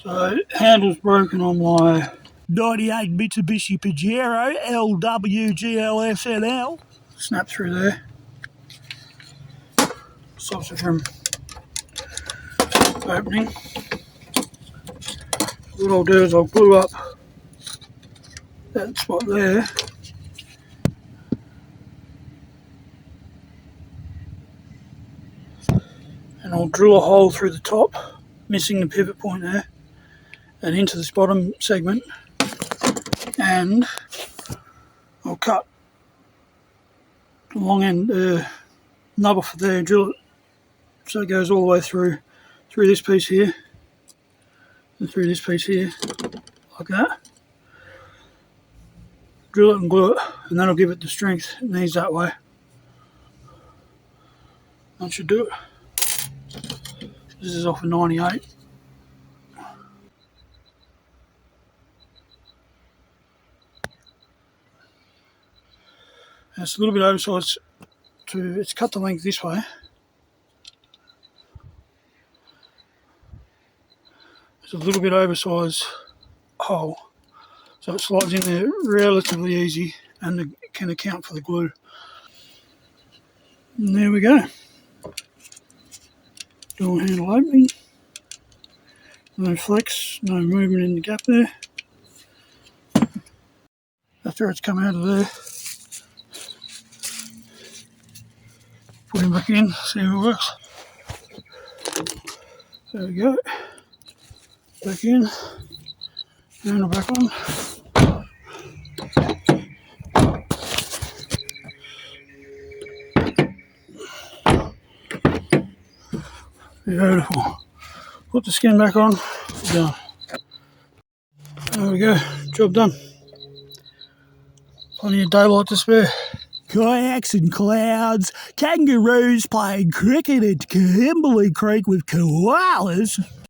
So, handle's broken on my 98 Mitsubishi Pajero LWGLSNL. Snap through there. Stops it from opening. What I'll do is I'll glue up that spot there. And I'll drill a hole through the top, missing the pivot point there, and into this bottom segment. And I'll cut the long end nub off there, drill it so it goes all the way through this piece here, and through this piece here, like that. Drill it and glue it, and that'll give it the strength it needs that way. That should do it. This is off a 98. And it's a little bit oversized it's cut the length this way. It's a little bit oversized hole, so it slides in there relatively easy and it can account for the glue. And there we go. Door handle opening. No flex, no movement in the gap there. After it's come out of there, put him back in, see if it works. There we go. Back in, handle back on. Beautiful. Put the skin back on, done. There we go, job done. Plenty of daylight to spare. Kayaks and clouds, kangaroos playing cricket at Kimberley Creek with koalas.